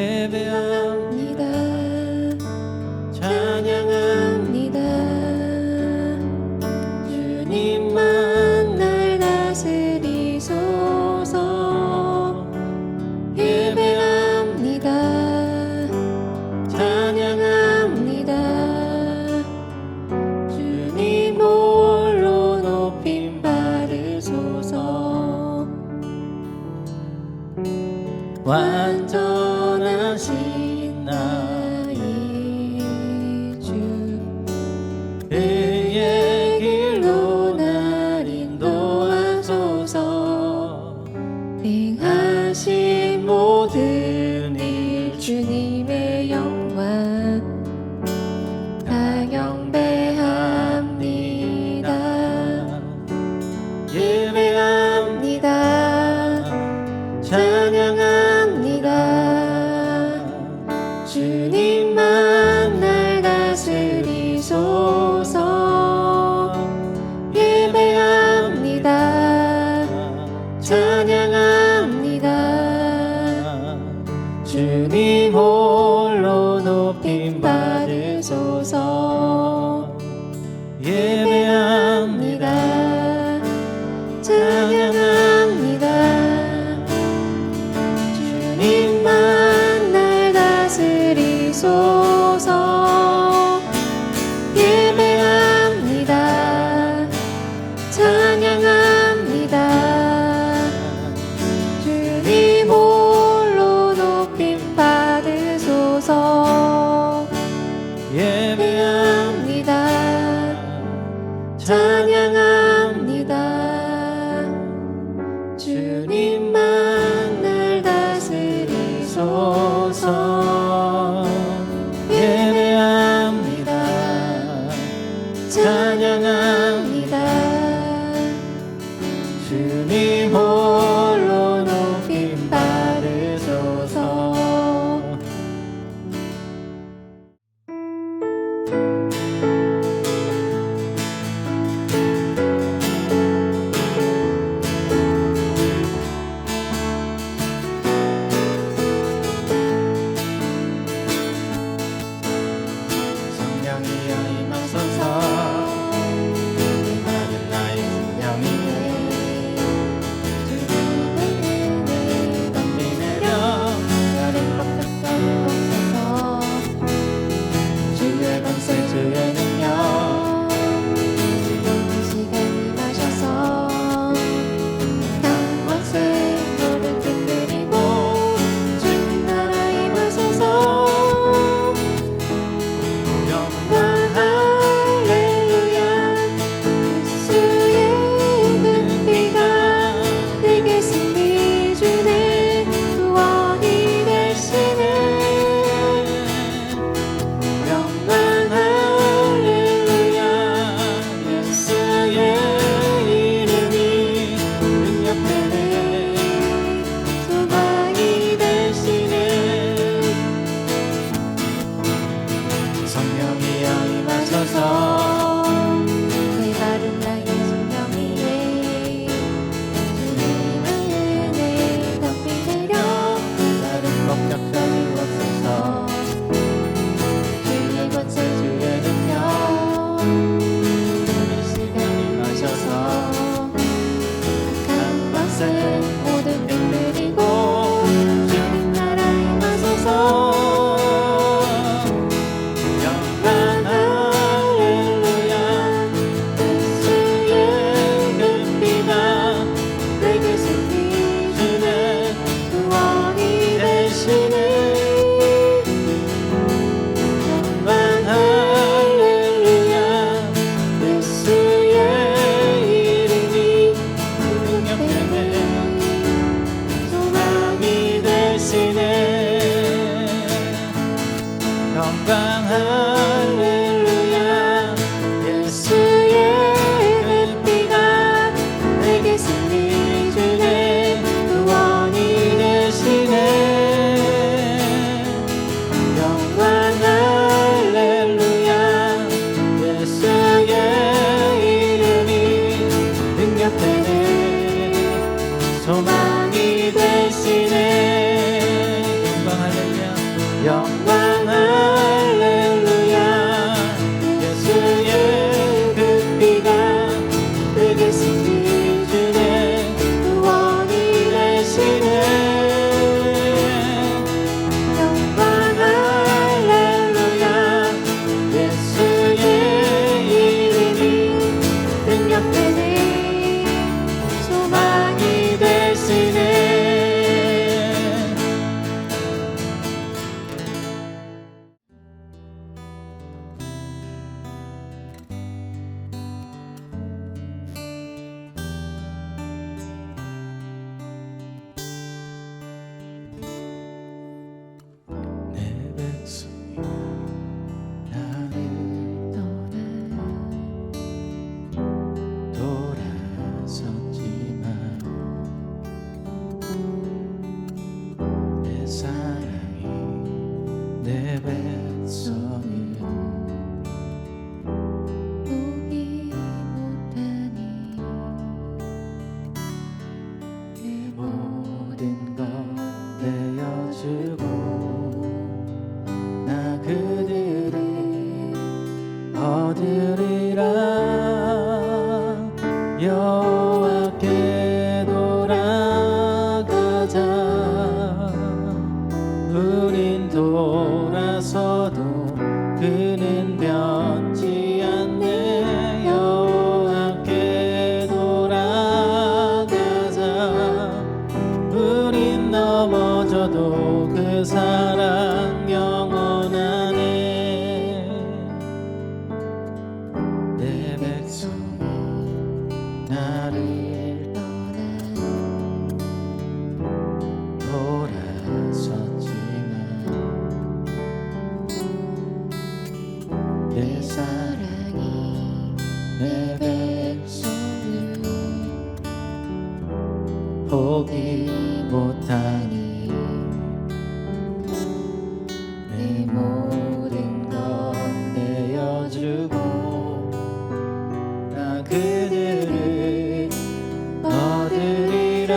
예배합니다. 찬양합니다. 주님만 날 다스리소서. 예배합니다. 찬양합니다. 주님 홀로 높임 받으소서. 완전하신 나의 주, 그의 길로 날 인도하소서. 행하신 모든 일 주님의 영광 다 경배합니다. 예배합니다. 찬양합니다. 주님만 날 다스리소서. 예배합니다. 찬양합니다. 주님 홀로 높임 받으소서. 예배합니다. 찬양합니다. 주님만 날 다스리소서. 예배합니다. 찬양합니다. 주님 홀로 높임 받으소서. 예배합니다. 찬양합니다. 주님만 날 다스리소서. 예배합니다. 찬양합니다. 주님 홀로 높임 받으소서. 성령이여 임하소서. 메마른 나의 심령 위에 주님의 은혜 덤비 내려 나를 벅차게 하옵소서. 주의 권세 주의 능력 지금 이 시간 임하셔서 강권세 모든 끝들이고 주님 나라 임하소서. 영광 할렐루야. 예수의 그 피가 내게 승리 주네. 구원이 되시네. 영광 할렐루야. 예수의 이름이 능력되네. 소망이 되시네. 성령이여 임하소서. 메마른 나의 심령 위에 주님의 은혜 덤비 내려 나를 꼭 잡혀주옵소서. 주의 권세 주의 능력 이 시간 임하셔서 강박세 모든 끝들이고 주님 나라 임하소서. 영광 할렐루야. 예수의 그 피가 내게 승리 주네. 구원이 되시네. 영광 할렐루야. 예수의 이름이 능력되네. 소망이 되시네. 영광 할렐루야. 예수의 그 피가 내게 승리 주네. 구원이 되시네. 영광 할렐루야. 예수의 이름이 능력되네. 소망이 되시네. 영광 할렐루야. 영광 할렐루야. 예수의 그 피가 내게 승리 주네. 구원이 되시네. 영광 할렐루야. 예수의 이름이 능력되네. 소망이 되시네. 내 백성이 나를 돌아섰지만 내 사랑이 내 백성을 보기 못하니 내 모든 것 내어주고 나 그들을 얻으리라. 여호와께 돌아가자. 우린 돌아서도 그는 변치 않네. 여호와께 돌아가자. 우린 넘어져도 그 사랑 영원하네. 내 백성이 나를 돌아섰지만 내 사랑이 내 백성을 포기 못하니 내 모든 것 내어주고 나 그들을 얻으리라.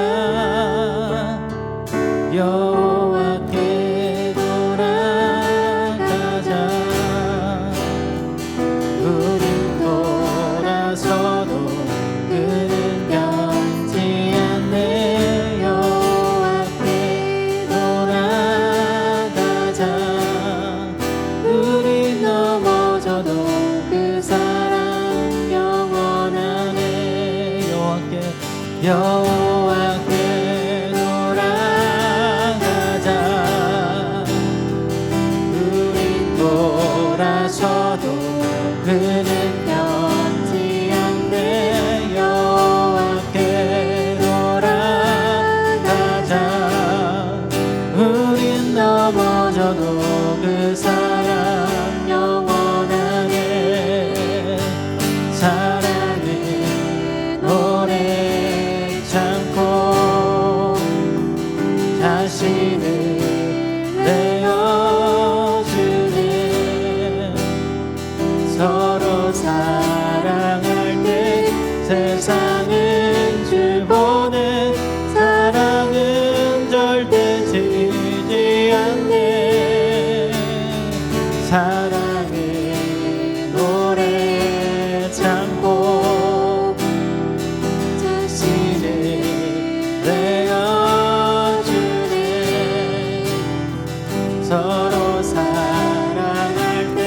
여호와께 돌아가자. 우린 돌아서도 그는 변치 않네. 여호와께 돌아가자. 우린 넘어져도 그 사랑 영원하네. 여호와께 돌아가자. 우린 돌아서도 그는 변치 않네. 여호와께 돌아가자. 우린 넘어져도 그 사랑 영원하네. 사랑은 오래 참고 자신을 내어주네. 서로 사랑할 때 세상은 줄보네. 사랑은 절대 지지 않네. 사랑은 오래 참고 자신을 내어주네. 서로 사랑할 때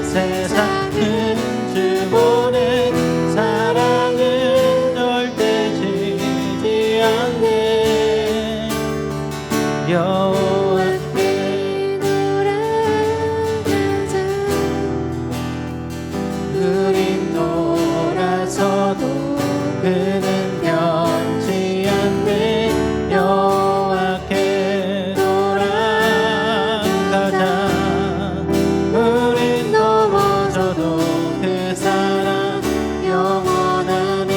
세상은 주보네. 사랑은 절대 지지 않네. 여호와께 돌아가자. 우린 돌아서도 그는 변치 않네. 여호와께 돌아가자. 우린 넘어져도 그 사랑 영원하네.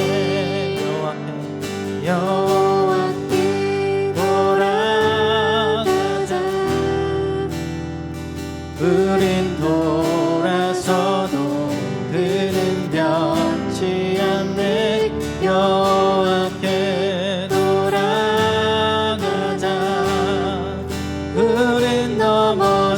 여호와께 돌아가자. 우린 돌아서도 그는 변치 않네. 여호와께 돌아가자. 우린 넘어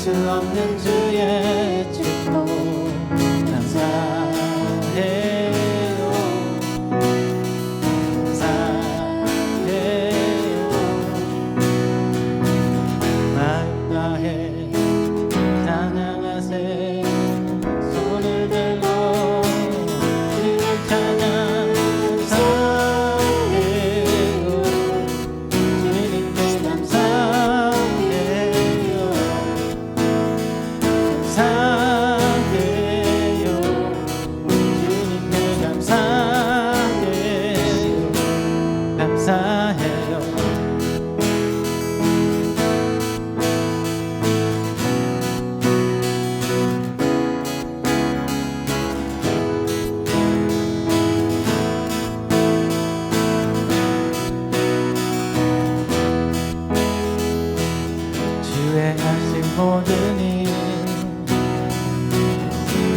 수 없는 주의 축복 감사해요. 감사해요. 마음 다해 찬양하세. 손을 들고 주를 찬양 감사해요. 주님께 감사해요. 감사해요. 주님께 감사해요. 감사해요. 주의 하신 모든 일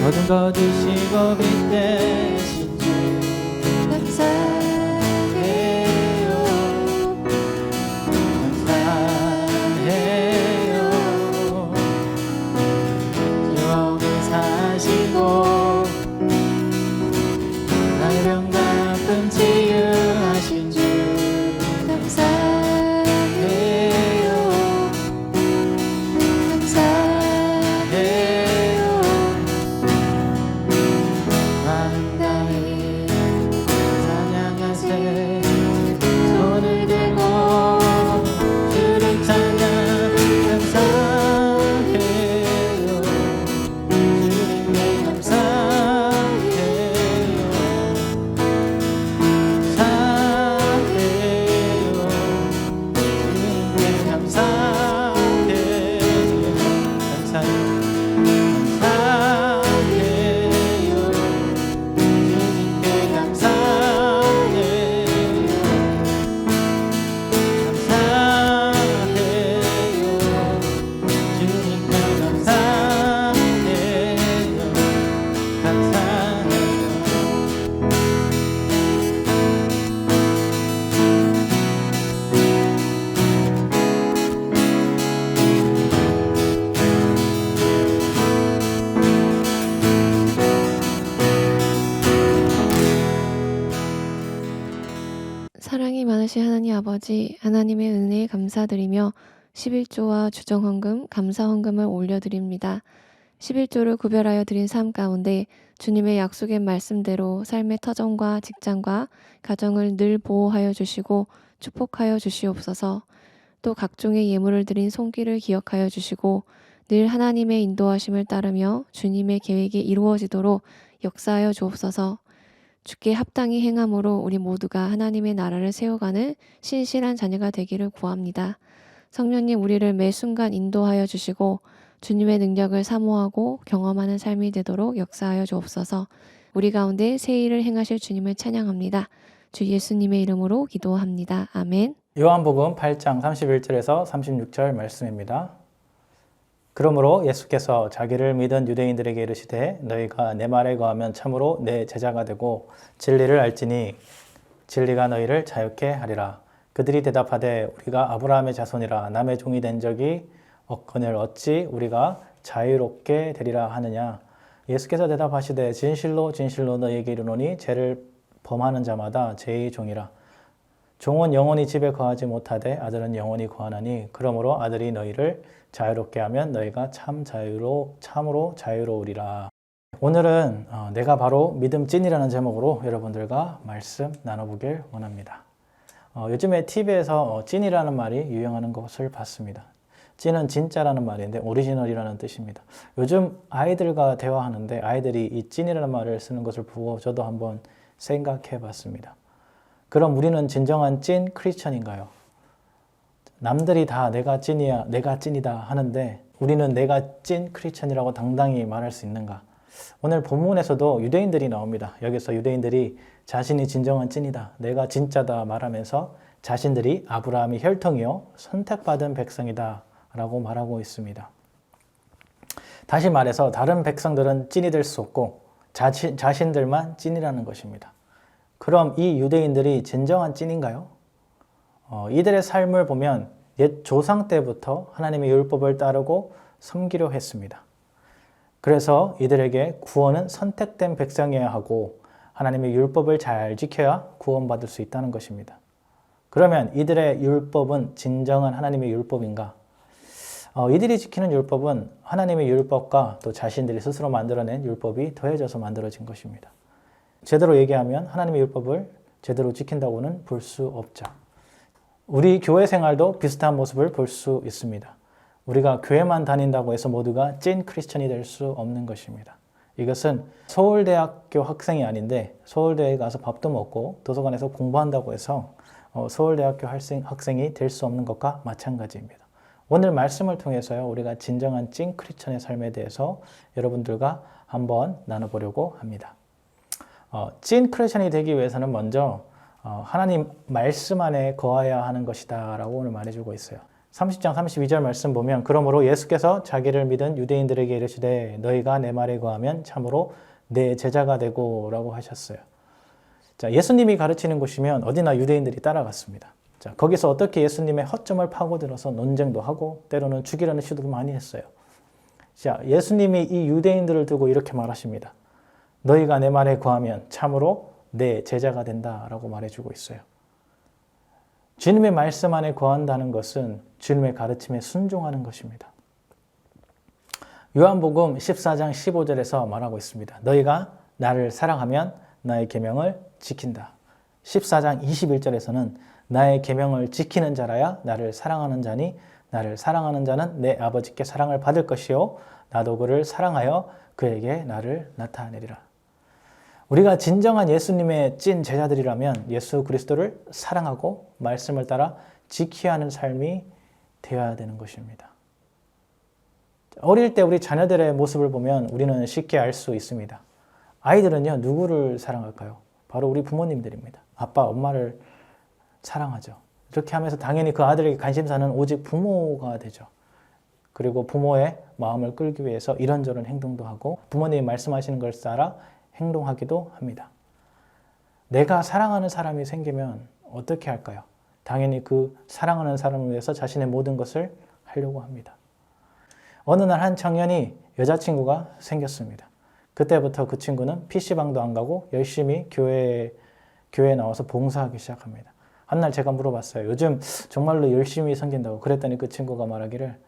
모든 것 주시고 빛대신 주 감사해요. 감사해요. 영원히 사시고 나의 병과 아픔 치유하신 주 감사해요. 감사해요. 마음 다해 찬양하세. 손을 들고 주를 찬양 감사해요. 주님께 감사해요. 감사해요. 주님께 감사해요. 감사해요. 감사해요. 주님께 감사해요. 감사해요. 주님께 감사해요. 감사해요. 사랑이 많으신 하나님 아버지, 하나님의 은혜에 감사드리며 11조와 주정헌금, 감사헌금을 올려드립니다. 11조를 구별하여 드린 삶 가운데 주님의 약속의 말씀대로 삶의 터전과 직장과 가정을 늘 보호하여 주시고 축복하여 주시옵소서. 또 각종의 예물을 드린 손길을 기억하여 주시고 늘 하나님의 인도하심을 따르며 주님의 계획이 이루어지도록 역사하여 주옵소서. 주께 합당히 행함으로 우리 모두가 하나님의 나라를 세워가는 신실한 자녀가 되기를 구합니다. 성령님, 우리를 매 순간 인도하여 주시고 주님의 능력을 사모하고 경험하는 삶이 되도록 역사하여 주옵소서. 우리 가운데 새 일을 행하실 주님을 찬양합니다. 주 예수님의 이름으로 기도합니다. 아멘. 요한복음 8장 31절에서 36절 말씀입니다. 그러므로 예수께서 자기를 믿은 유대인들에게 이르시되 너희가 내 말에 거하면 참으로 내 제자가 되고 진리를 알지니 진리가 너희를 자유케 하리라. 그들이 대답하되 우리가 아브라함의 자손이라 남의 종이 된 적이 없거늘 어찌 우리가 자유롭게 되리라 하느냐. 예수께서 대답하시되 진실로 진실로 너희에게 이르노니 죄를 범하는 자마다 죄의 종이라. 종은 영원히 집에 거하지 못하되 아들은 영원히 거하나니 그러므로 아들이 너희를 자유롭게 하면 너희가 참으로 자유로우리라. 오늘은 내가 바로 믿음 찐이라는 제목으로 여러분들과 말씀 나눠보길 원합니다. 요즘에 TV에서 찐이라는 말이 유행하는 것을 봤습니다. 찐은 진짜라는 말인데 오리지널이라는 뜻입니다. 요즘 아이들과 대화하는데 아이들이 이 찐이라는 말을 쓰는 것을 보고 저도 한번 생각해 봤습니다. 그럼 우리는 진정한 찐 크리스천인가요? 남들이 다 내가 찐이야, 내가 찐이다 하는데 우리는 내가 찐 크리스천이라고 당당히 말할 수 있는가? 오늘 본문에서도 유대인들이 나옵니다. 여기서 유대인들이 자신이 진정한 찐이다, 내가 진짜다 말하면서 자신들이 아브라함의 혈통이요 선택받은 백성이다 라고 말하고 있습니다. 다시 말해서 다른 백성들은 찐이 될 수 없고 자신들만 찐이라는 것입니다. 그럼 이 유대인들이 진정한 찐인가요? 이들의 삶을 보면 옛 조상 때부터 하나님의 율법을 따르고 섬기려 했습니다. 그래서 이들에게 구원은 선택된 백성이어야 하고 하나님의 율법을 잘 지켜야 구원받을 수 있다는 것입니다. 그러면 이들의 율법은 진정한 하나님의 율법인가? 이들이 지키는 율법은 하나님의 율법과 또 자신들이 스스로 만들어낸 율법이 더해져서 만들어진 것입니다. 제대로 얘기하면 하나님의 율법을 제대로 지킨다고는 볼 수 없죠. 우리 교회 생활도 비슷한 모습을 볼 수 있습니다. 우리가 교회만 다닌다고 해서 모두가 찐 크리스천이 될 수 없는 것입니다. 이것은 서울대학교 학생이 아닌데 서울대에 가서 밥도 먹고 도서관에서 공부한다고 해서 서울대학교 학생이 될 수 없는 것과 마찬가지입니다. 오늘 말씀을 통해서요, 우리가 진정한 찐 크리스천의 삶에 대해서 여러분들과 한번 나눠보려고 합니다. 찐 크리스천이 되기 위해서는 먼저 하나님 말씀 안에 거해야 하는 것이다 라고 오늘 말해주고 있어요. 30장 32절 말씀 보면 그러므로 예수께서 자기를 믿은 유대인들에게 이르시되 너희가 내 말에 거하면 참으로 내 제자가 되고 라고 하셨어요. 자, 예수님이 가르치는 곳이면 어디나 유대인들이 따라갔습니다. 자, 거기서 어떻게 예수님의 허점을 파고들어서 논쟁도 하고 때로는 죽이려는 시도도 많이 했어요. 자, 예수님이 이 유대인들을 두고 이렇게 말하십니다. 너희가 내 말에 거하면 참으로 내 제자가 된다라고 말해주고 있어요. 주님의 말씀 안에 거한다는 것은 주님의 가르침에 순종하는 것입니다. 요한복음 14장 15절에서 말하고 있습니다. 너희가 나를 사랑하면 나의 계명을 지킨다. 14장 21절에서는 나의 계명을 지키는 자라야 나를 사랑하는 자니 나를 사랑하는 자는 내 아버지께 사랑을 받을 것이요 나도 그를 사랑하여 그에게 나를 나타내리라. 우리가 진정한 예수님의 찐 제자들이라면 예수 그리스도를 사랑하고 말씀을 따라 지켜야 하는 삶이 되어야 되는 것입니다. 어릴 때 우리 자녀들의 모습을 보면 우리는 쉽게 알 수 있습니다. 아이들은요, 누구를 사랑할까요? 바로 우리 부모님들입니다. 아빠, 엄마를 사랑하죠. 이렇게 하면서 당연히 그 아들에게 관심사는 오직 부모가 되죠. 그리고 부모의 마음을 끌기 위해서 이런저런 행동도 하고 부모님이 말씀하시는 걸 따라 행동하기도 합니다. 내가 사랑하는 사람이 생기면 어떻게 할까요? 당연히 그 사랑하는 사람을 위해서 자신의 모든 것을 하려고 합니다. 어느 날 한 청년이 여자친구가 생겼습니다. 그때부터 그 친구는 PC방도 안 가고 열심히 교회에 나와서 봉사하기 시작합니다. 한 날 제가 물어봤어요. 요즘 정말로 열심히 섬긴다고. 그랬더니 그 친구가 말하기를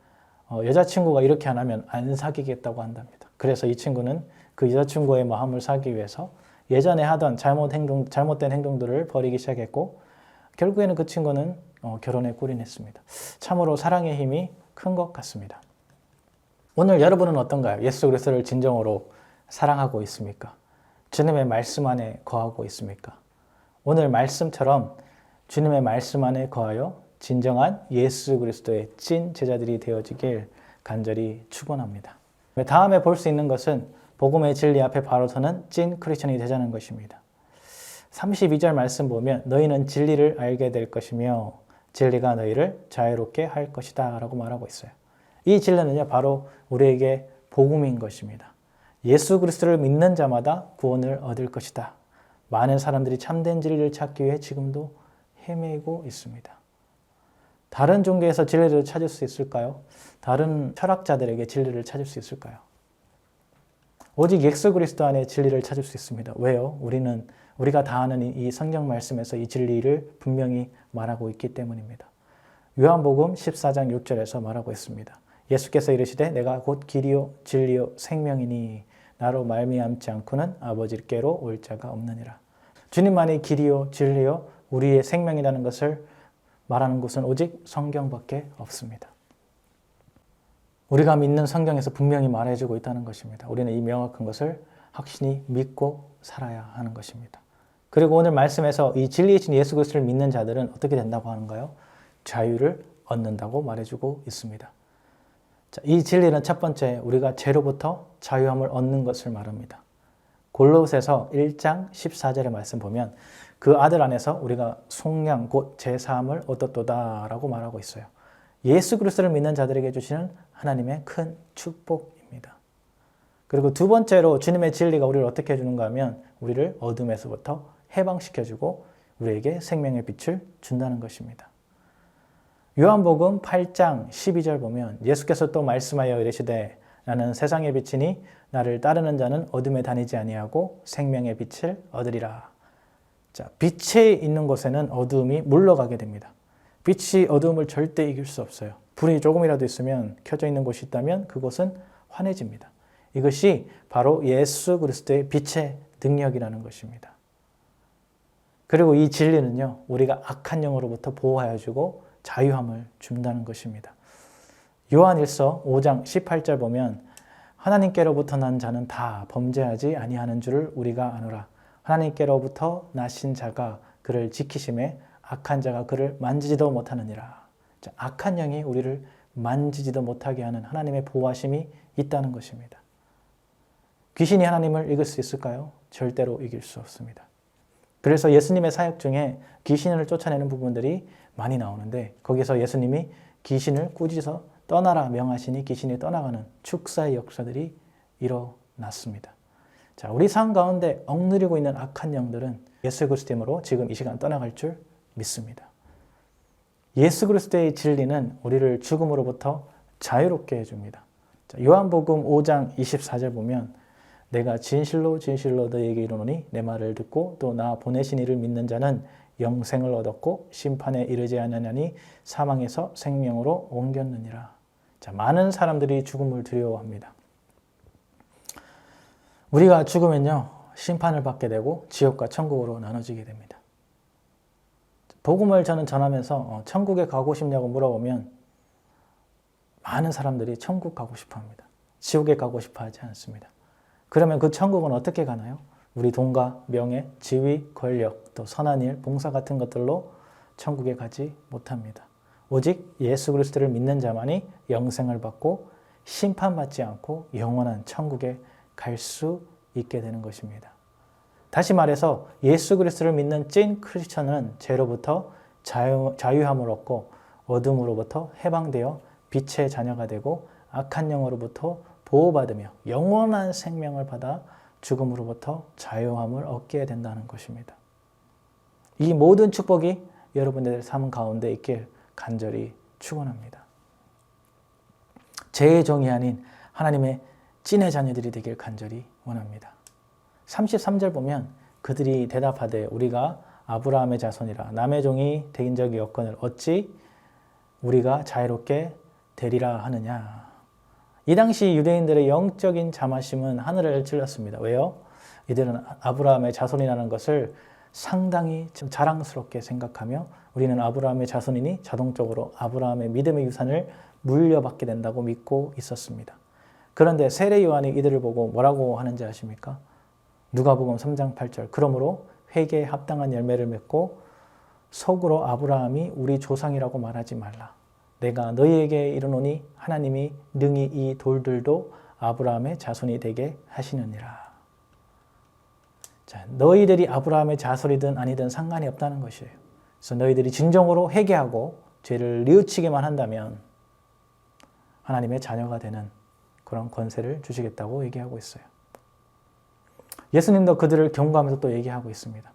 여자친구가 이렇게 안 하면 안 사귀겠다고 한답니다. 그래서 이 친구는 그 여자친구의 마음을 사기 위해서 예전에 하던 잘못된 행동들을 버리기 시작했고 결국에는 그 친구는 결혼에 골인했습니다. 참으로 사랑의 힘이 큰 것 같습니다. 오늘 여러분은 어떤가요? 예수 그리스도를 진정으로 사랑하고 있습니까? 주님의 말씀 안에 거하고 있습니까? 오늘 말씀처럼 주님의 말씀 안에 거하여 진정한 예수 그리스도의 찐 제자들이 되어지길 간절히 축원합니다. 다음에 볼 수 있는 것은 복음의 진리 앞에 바로 서는 찐 크리스천이 되자는 것입니다. 32절 말씀 보면 너희는 진리를 알게 될 것이며 진리가 너희를 자유롭게 할 것이다 라고 말하고 있어요. 이 진리는요, 바로 우리에게 복음인 것입니다. 예수 그리스도를 믿는 자마다 구원을 얻을 것이다. 많은 사람들이 참된 진리를 찾기 위해 지금도 헤매고 있습니다. 다른 종교에서 진리를 찾을 수 있을까요? 다른 철학자들에게 진리를 찾을 수 있을까요? 오직 예수 그리스도 안에 진리를 찾을 수 있습니다. 왜요? 우리가 다 아는 이 성경 말씀에서 이 진리를 분명히 말하고 있기 때문입니다. 요한복음 14장 6절에서 말하고 있습니다. 예수께서 이르시되 내가 곧 길이요 진리요 생명이니 나로 말미암지 않고는 아버지께로 올 자가 없느니라. 주님만이 길이요 진리요 우리의 생명이라는 것을 말하는 곳은 오직 성경밖에 없습니다. 우리가 믿는 성경에서 분명히 말해주고 있다는 것입니다. 우리는 이 명확한 것을 확신히 믿고 살아야 하는 것입니다. 그리고 오늘 말씀에서 이 진리이신 예수 그리스도를 믿는 자들은 어떻게 된다고 하는가요? 자유를 얻는다고 말해주고 있습니다. 자, 이 진리는 첫 번째 우리가 죄로부터 자유함을 얻는 것을 말합니다. 골로새서 1장 14절의 말씀 보면 그 아들 안에서 우리가 속량 곧 제사함을 얻었도다 라고 말하고 있어요. 예수 그리스도를 믿는 자들에게 주시는 하나님의 큰 축복입니다. 그리고 두 번째로 주님의 진리가 우리를 어떻게 해주는가 하면 우리를 어둠에서부터 해방시켜주고 우리에게 생명의 빛을 준다는 것입니다. 요한복음 8장 12절 보면 예수께서 또 말씀하여 이르시되 나는 세상의 빛이니 나를 따르는 자는 어둠에 다니지 아니하고 생명의 빛을 얻으리라. 자, 빛에 있는 곳에는 어두움이 물러가게 됩니다. 빛이 어두움을 절대 이길 수 없어요. 불이 조금이라도 있으면 켜져 있는 곳이 있다면 그곳은 환해집니다. 이것이 바로 예수 그리스도의 빛의 능력이라는 것입니다. 그리고 이 진리는요, 우리가 악한 영으로부터 보호하여 주고 자유함을 준다는 것입니다. 요한일서 5장 18절 보면 하나님께로부터 난 자는 다 범죄하지 아니하는 줄을 우리가 아노라. 하나님께로부터 나신 자가 그를 지키심에 악한 자가 그를 만지지도 못하느니라. 자, 악한 영이 우리를 만지지도 못하게 하는 하나님의 보호하심이 있다는 것입니다. 귀신이 하나님을 이길 수 있을까요? 절대로 이길 수 없습니다. 그래서 예수님의 사역 중에 귀신을 쫓아내는 부분들이 많이 나오는데 거기서 예수님이 귀신을 꾸짖어 떠나라 명하시니 귀신이 떠나가는 축사의 역사들이 일어났습니다. 자, 우리 삶 가운데 억누르고 있는 악한 영들은 예수 그리스도로 지금 이 시간 떠나갈 줄 믿습니다. 예수 그리스도의 진리는 우리를 죽음으로부터 자유롭게 해줍니다. 자, 요한복음 5장 24절 보면 내가 진실로 진실로 너희에게 이르노니 내 말을 듣고 또 나 보내신 이를 믿는 자는 영생을 얻었고 심판에 이르지 아니하니 사망에서 생명으로 옮겼느니라. 자, 많은 사람들이 죽음을 두려워합니다. 우리가 죽으면요, 심판을 받게 되고 지옥과 천국으로 나눠지게 됩니다. 복음을 저는 전하면서 천국에 가고 싶냐고 물어보면 많은 사람들이 천국 가고 싶어 합니다. 지옥에 가고 싶어 하지 않습니다. 그러면 그 천국은 어떻게 가나요? 우리 돈과 명예, 지위, 권력, 또 선한 일, 봉사 같은 것들로 천국에 가지 못합니다. 오직 예수 그리스도를 믿는 자만이 영생을 받고 심판받지 않고 영원한 천국에 갈 수 있게 되는 것입니다. 다시 말해서 예수 그리스도를 믿는 찐 크리스천은 죄로부터 자유함을 얻고 어둠으로부터 해방되어 빛의 자녀가 되고 악한 영으로부터 보호받으며 영원한 생명을 받아 죽음으로부터 자유함을 얻게 된다는 것입니다. 이 모든 축복이 여러분들 삶 가운데 있길 간절히 축원합니다. 죄의 종이 아닌 하나님의 찐의 자녀들이 되길 간절히 원합니다. 33절 보면 그들이 대답하되 우리가 아브라함의 자손이라 남의 종이 되인 적이 없거늘 어찌 우리가 자유롭게 되리라 하느냐. 이 당시 유대인들의 영적인 자만심은 하늘을 찔렀습니다. 왜요? 이들은 아브라함의 자손이라는 것을 상당히 자랑스럽게 생각하며 우리는 아브라함의 자손이니 자동적으로 아브라함의 믿음의 유산을 물려받게 된다고 믿고 있었습니다. 그런데 세례 요한이 이들을 보고 뭐라고 하는지 아십니까? 누가복음 3장 8절 그러므로 회개에 합당한 열매를 맺고 속으로 아브라함이 우리 조상이라고 말하지 말라. 내가 너희에게 이르노니 하나님이 능히 이 돌들도 아브라함의 자손이 되게 하시느니라. 자, 너희들이 아브라함의 자손이든 아니든 상관이 없다는 것이에요. 그래서 너희들이 진정으로 회개하고 죄를 뉘우치기만 한다면 하나님의 자녀가 되는 그런 권세를 주시겠다고 얘기하고 있어요. 예수님도 그들을 경고하면서 또 얘기하고 있습니다.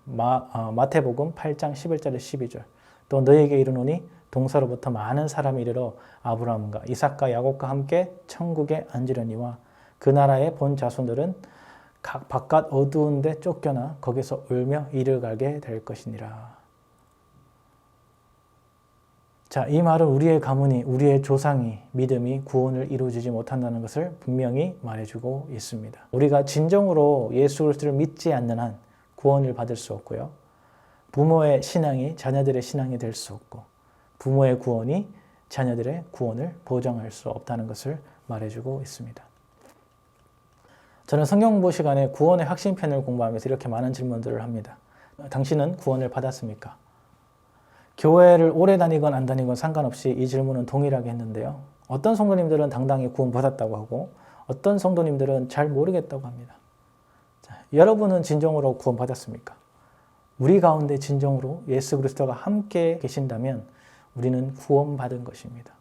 마태복음 8장 11절에 12절 또 너희에게 이르노니 동서로부터 많은 사람이 이르러 아브라함과 이삭과 야곱과 함께 천국에 앉으려니와 그 나라의 본 자손들은 각 바깥 어두운 데 쫓겨나 거기서 울며 이를 가게 될 것이니라. 자, 이 말은 우리의 가문이 우리의 조상이 믿음이 구원을 이루어주지 못한다는 것을 분명히 말해주고 있습니다. 우리가 진정으로 예수 그리스도를 믿지 않는 한 구원을 받을 수 없고요. 부모의 신앙이 자녀들의 신앙이 될 수 없고 부모의 구원이 자녀들의 구원을 보장할 수 없다는 것을 말해주고 있습니다. 저는 성경 공부 시간에 구원의 확신편을 공부하면서 이렇게 많은 질문들을 합니다. 당신은 구원을 받았습니까? 교회를 오래 다니건 안 다니건 상관없이 이 질문은 동일하게 했는데요. 어떤 성도님들은 당당히 구원받았다고 하고 어떤 성도님들은 잘 모르겠다고 합니다. 자, 여러분은 진정으로 구원받았습니까? 우리 가운데 진정으로 예수 그리스도가 함께 계신다면 우리는 구원받은 것입니다.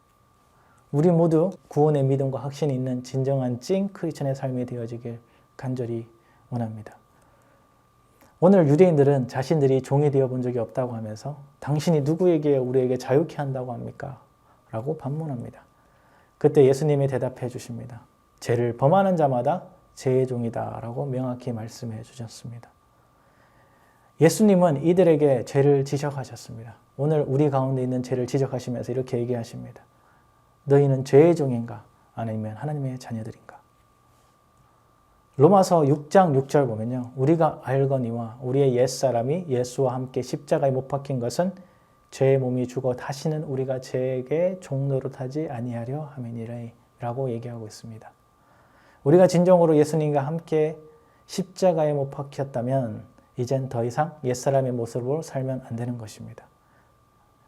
우리 모두 구원의 믿음과 확신이 있는 진정한 찐 크리스천의 삶이 되어지길 간절히 원합니다. 오늘 유대인들은 자신들이 종이 되어 본 적이 없다고 하면서 당신이 누구에게 우리에게 자유케 한다고 합니까? 라고 반문합니다. 그때 예수님이 대답해 주십니다. 죄를 범하는 자마다 죄의 종이다 라고 명확히 말씀해 주셨습니다. 예수님은 이들에게 죄를 지적하셨습니다. 오늘 우리 가운데 있는 죄를 지적하시면서 이렇게 얘기하십니다. 너희는 죄의 종인가? 아니면 하나님의 자녀들인가? 로마서 6장 6절 보면요. 우리가 알거니와 우리의 옛사람이 예수와 함께 십자가에 못 박힌 것은 죄의 몸이 죽어 다시는 우리가 죄에게 종노릇하지 아니하려 함이니라 라고 얘기하고 있습니다. 우리가 진정으로 예수님과 함께 십자가에 못 박혔다면 이젠 더 이상 옛사람의 모습으로 살면 안 되는 것입니다.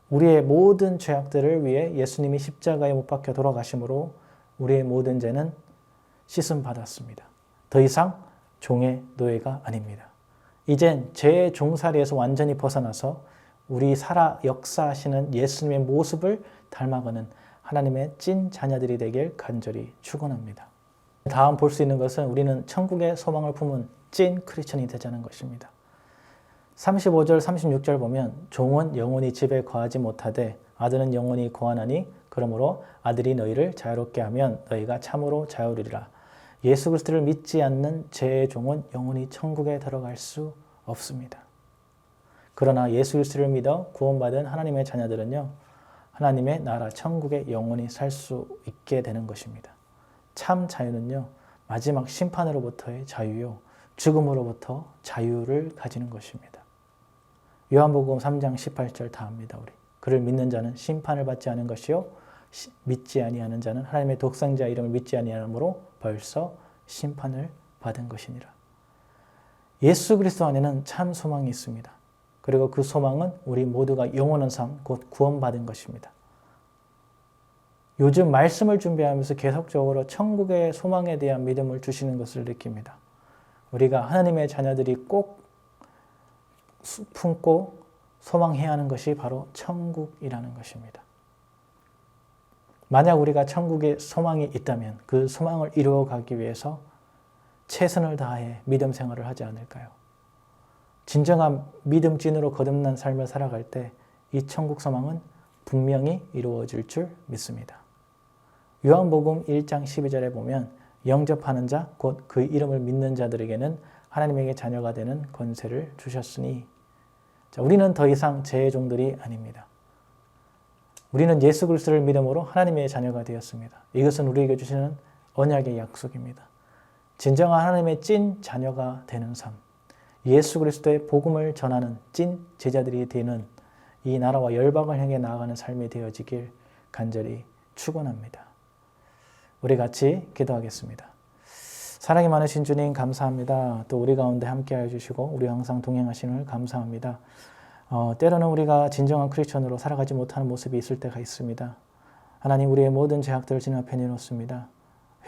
우리의 모든 죄악들을 위해 예수님이 십자가에 못 박혀 돌아가심으로 우리의 모든 죄는 씻음 받았습니다. 더 이상 종의 노예가 아닙니다. 이젠 죄의 종살이에서 완전히 벗어나서 우리 살아 역사하시는 예수님의 모습을 닮아가는 하나님의 찐 자녀들이 되길 간절히 축원합니다. 다음 볼 수 있는 것은 우리는 천국의 소망을 품은 찐 크리스천이 되자는 것입니다. 35절, 36절 보면 종은 영원히 집에 거하지 못하되 아들은 영원히 거하나니 그러므로 아들이 너희를 자유롭게 하면 너희가 참으로 자유로리라. 예수 그리스도를 믿지 않는 죄의 종은 영원히 천국에 들어갈 수 없습니다. 그러나 예수 그리스도를 믿어 구원받은 하나님의 자녀들은요. 하나님의 나라 천국에 영원히 살 수 있게 되는 것입니다. 참 자유는요. 마지막 심판으로부터의 자유요. 죽음으로부터 자유를 가지는 것입니다. 요한복음 3장 18절 다 합니다. 우리. 그를 믿는 자는 심판을 받지 않은 것이요. 믿지 아니하는 자는 하나님의 독생자 이름을 믿지 아니하므로 벌써 심판을 받은 것이니라. 예수 그리스도 안에는 참 소망이 있습니다. 그리고 그 소망은 우리 모두가 영원한 삶, 곧 구원받은 것입니다. 요즘 말씀을 준비하면서 계속적으로 천국의 소망에 대한 믿음을 주시는 것을 느낍니다. 우리가 하나님의 자녀들이 꼭 품고 소망해야 하는 것이 바로 천국이라는 것입니다. 만약 우리가 천국에 소망이 있다면 그 소망을 이루어가기 위해서 최선을 다해 믿음 생활을 하지 않을까요? 진정한 믿음찐으로 거듭난 삶을 살아갈 때 이 천국 소망은 분명히 이루어질 줄 믿습니다. 요한복음 1장 12절에 보면 영접하는 자, 곧 그 이름을 믿는 자들에게는 하나님에게 자녀가 되는 권세를 주셨으니 자, 우리는 더 이상 죄의 종들이 아닙니다. 우리는 예수 그리스도를 믿음으로 하나님의 자녀가 되었습니다. 이것은 우리에게 주시는 언약의 약속입니다. 진정한 하나님의 찐 자녀가 되는 삶, 예수 그리스도의 복음을 전하는 찐 제자들이 되는 이 나라와 열방을 향해 나아가는 삶이 되어지길 간절히 축원합니다. 우리 같이 기도하겠습니다. 사랑이 많으신 주님 감사합니다. 또 우리 가운데 함께하여 주시고 우리 항상 동행하시는 감사합니다. 때로는 우리가 진정한 크리스천으로 살아가지 못하는 모습이 있을 때가 있습니다. 하나님 우리의 모든 죄악들을 주님 앞에 내놓습니다.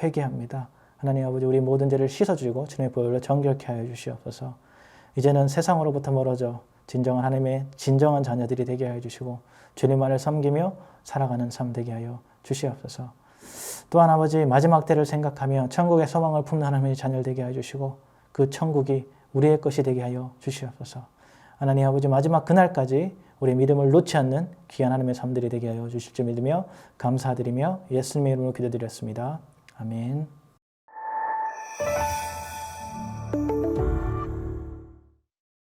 회개합니다. 하나님 아버지 우리 모든 죄를 씻어주고 주님의 보혈로 정결케 하여 주시옵소서. 이제는 세상으로부터 멀어져 진정한 하나님의 진정한 자녀들이 되게 하여 주시고 주님만을 섬기며 살아가는 삶 되게 하여 주시옵소서. 또한 아버지 마지막 때를 생각하며 천국의 소망을 품는 하나님의 자녀 되게 하여 주시고 그 천국이 우리의 것이 되게 하여 주시옵소서. 하나님 아버지 마지막 그날까지 우리의 믿음을 놓지 않는 귀한 하나님의 삶들이 되게 하여 주실 줄 믿으며 감사드리며 예수님의 이름으로 기도드렸습니다. 아멘.